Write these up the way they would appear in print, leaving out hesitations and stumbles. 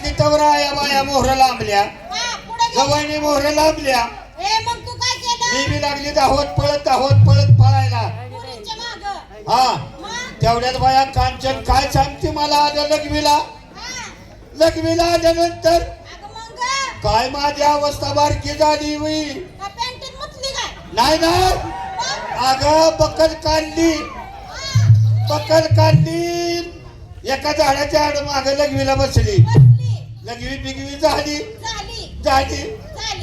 की तवरा या बाया मोहर लांबल्या गवाईने मोहर लांबल्या मग तू काय केलं मी बी लागली धावत पळत पळायला पुरीच्या मागं. हा मग तेवढ्यात बाया कांचन काय सांगते मला आलं लग्मीला आल्यानंतर अगं मग काय माझी अवस्था बारकी झाली होई का पॅन्टीत मुतली काय नाही नाही अगं बकल काढली एका झाडाच्या आड माग लघवीला बसली बसली लघवी बिगवी झाली झाली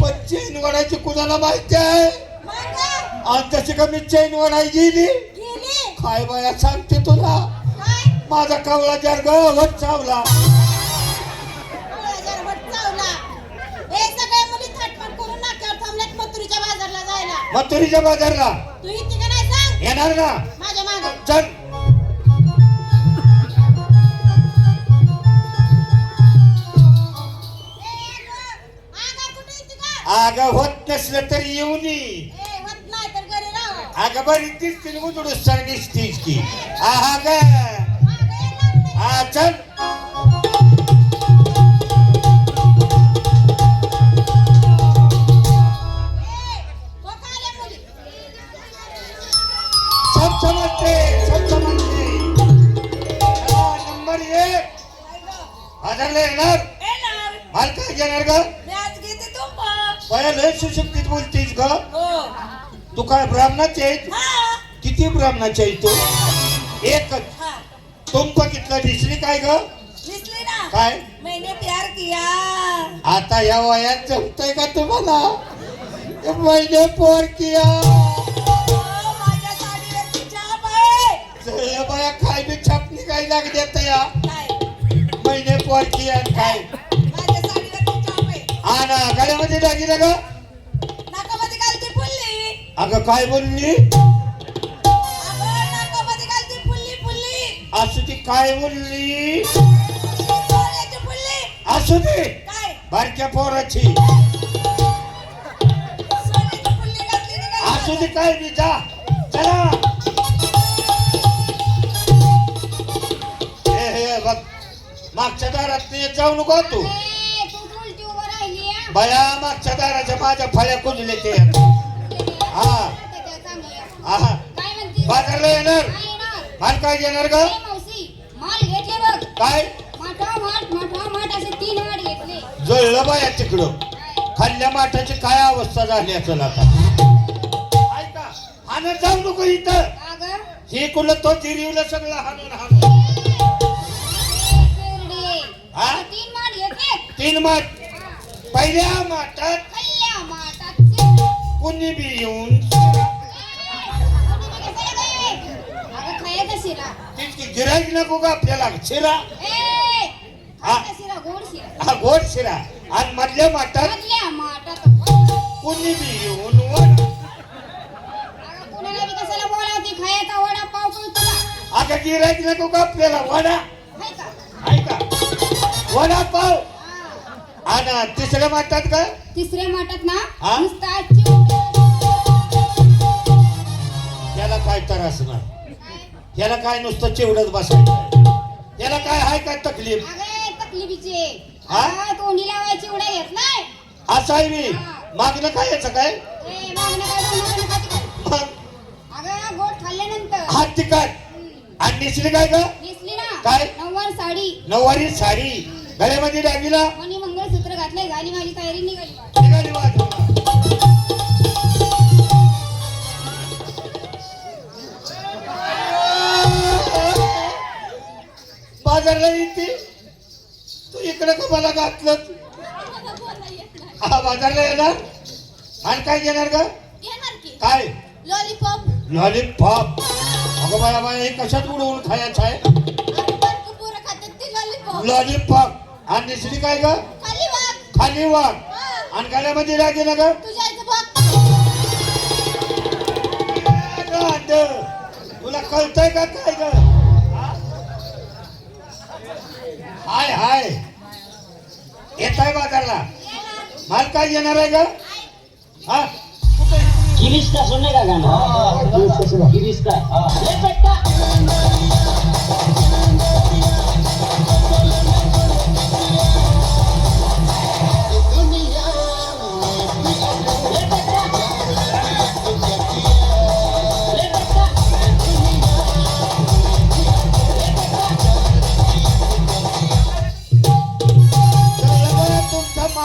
पण चेन वडायची कुणाला माहिती आहे मग आणि तशी का मी चेन वडाय गेली गेली काय बाया सांगते तुला काय माझा कवळा जर गवत चावला जरा भट चावला हे सगळे मुली थाटमाट करून नाक्यावर थांबल्यात मथुरीच्या बाजारला जायला मथुरीच्या बाजारला तू इथे का नाही सांग येणार ना माझ्या मागे चल अगं होत नसलं तरी येऊन होत नाही तर घरी राहा अगं बरी दिसतील उजडूस सर दिसतीस की आहा ग हा चल नंबर 1 हजारला येणार माल काय घेणार ग बया लय सुशक्तीत बोलतीस ग तू काय ब्राह्मणाची आहे किती ब्राह्मणाची आहे तू एकच तुम बघितलं दिसली काय ग काय मैंने प्यार किया आता या वयात जमतय का तुम्हाला मैंने पोर किया माझ्या साडीवरची छाप आहे बाया काय बी छापणी काय लागली आता या काय मैंने पोर किया काय माझ्या साडीवरची छाप आहे ना गळ्यामध्ये दागिना ग नाकामध्ये घालते फुल्ली अगं काय बोलली नाकामध्ये घालते फुल्ली असू ती काय बोलली सोन्याची फुल्ली असू दे काय बारक्या पोराची सोन्याची फुल्ली घातली नाही का? असू दे काय बी जा चला हे बघ मागच्या दारात येत जाऊ नको तू तू उलटी उभं राहिली आहे. बया मागच्या दाराच्या माझ्या फळ्या कुजले ते हा हा काय म्हणते बाजारला येणार काय येणार माल काय घेणार ग ए मावशी माल घेतले बघ काय माठा माठ असे 3 माठ घेतले जळलं बाया तिकडं खाल्ल्या माठाची काय अवस्था झाली असेल आता ऐका हाणत जाऊ नको इथं अगं हे कुठलं तो जिरीवलं सगळं हाणून हा? 3 माठ घेतले 3 माठ पहिल्या माठात खाल्ल्या माठात कुणी बी येऊन अगं खायचा शिरा तितकी गिराईक नको का आपल्याला शिरा हा. खायचा शिरा गोड शिरा हा गोड शिरा आणि मधल्या माठात खाल्ल्या माठात कुणी बी येऊन वन अगं कुणाला बी कशाला बोलावते खायचा वडा पाव पण तुला आता गिराईक नको का आपल्याला वडा हाय का ऐका वडापाव हा. आणि तिसऱ्या माठात का तिसऱ्या माठात ना हा? नुसता चिवडा. याला काय त्रास नाही याला काय नुसतं चिवडत बसायचं याला काय हाय काय तकलीफ अगं तकलीफीचे हा? तोंडी लावायची चिवडा घेतलाय असं आहे मी मागणं काय याचं काय ए मागणं काय मागणं खाते काय मग अगं गोड खाल्ल्यानंतर हात तिकट आणि दिसली काय ग दिसली ना काय? नऊवार साडी नऊवारी साडी गळ्यामध्ये दागिला आणि मंगळसूत्र घातलंय झाली माझी तयारी निघाली बा. निघाली वाजवा. बाजारला येते तू इकडे का मला घातलं हा बाजारला येणार आणि काय घेणार ग घेणार की काय लॉलीपॉप लॉलीपॉप अगं बाया बाया हे कशात उडवून खायचं आहे पोरं खातात ती लॉलीपॉप लॉलीपॉप आणि दुसरी काय ग खाली वाग खाली वाघ आणि गळ्यामध्ये दागिना ग तुझ्या इथं बघ तुला कळतंय का काय ग हाय हाय येत आहे बाजारला माल काय येणार आहे ग हा गिरीश का सुनने का गाना गिरीश का ये बेटा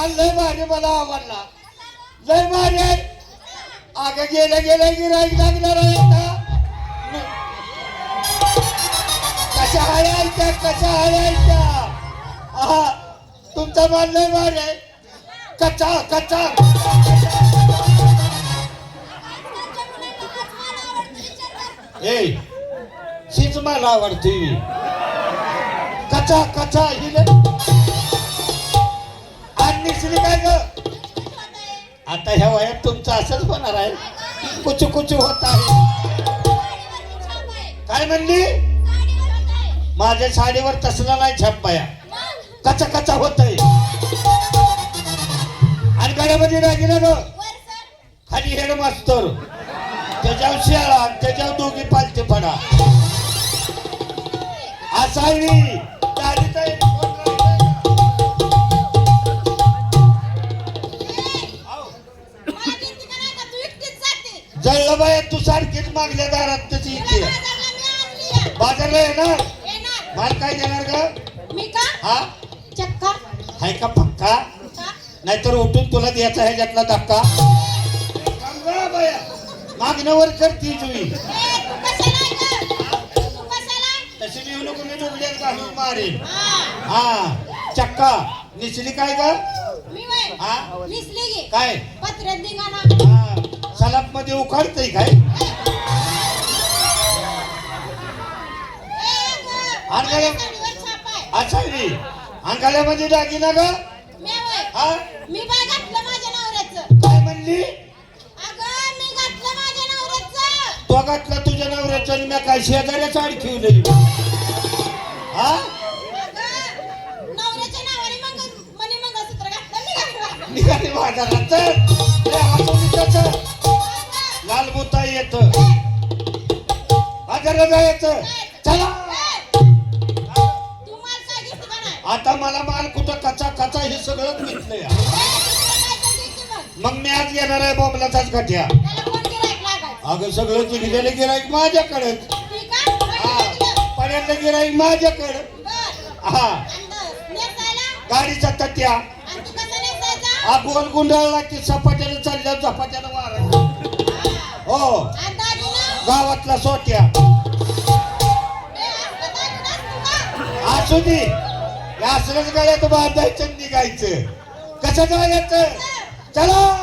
माल लय भारी मला आवडला लय भारी आहे अगं गेल्या गेल्या गिराईक लागणार आहे आता कशा हळायच्या आहा तुमचा माल लय भारी आहे कच्चा ए शीच मला आवडते कच्चा हिले आणि निसली काय ग आता ह्या वयात तुमचं असंच होणार आहे कुचू होत आहे काय म्हणली माझ्या साडीवर तसला नाही छापाया कच्चा होत आहे आणि गड्यामध्ये रागिला ग खाली हेड मास्तर त्याच्यावर शाळा त्याच्यावर दोघी पालते पडा असावी जळलं बाय तू सारखीच मागल्या दारात त्याची इथे बाजारला येणार माल काय देणार ग मी का हा चक्का हाय का पक्का नाहीतर उठून तुला द्यायचा ह्याच्यातला धक्का मागण्यावर करती तुम्ही तशी मी नको मी डोबल्यात घालून मारेन हा चक्का निसली काय ग हा काय पत्र्यात निघाला हा सलाप मध्ये उखाडतय काय आचारी अंगाल्यामध्ये दागिना ग हा मी बाय घातलं माझ्या नवऱ्याचं काय म्हणली अगं मी घातलं माझ्या नवऱ्याचं तो घातला तुझ्या नवऱ्याचं आणि मी काय शेजाऱ्याच अडखिवलं हा नवऱ्याच्या नावाने मनी मंगळसूत्र घातलं निघाली बाजारात लाल बुता येत बाजारात जायचं चला आता मला माल कुठं कचा हे सगळं घेतलंय मग मी आज येणार आहे बॉम्बलाचाच गठ्या अगं सगळं जिंकलेलं गिराईक माझ्याकडे पर्यंत गिराईक माझ्याकडे हा गाडीचा तट्या हा गोल गुंडाळला की सपाट्यानं चालल्या झपाट्यानं मारा हो गावातला सोट्या असू दे असलंच गाड्यात बांधायचं निघायचं कसं जायचं चला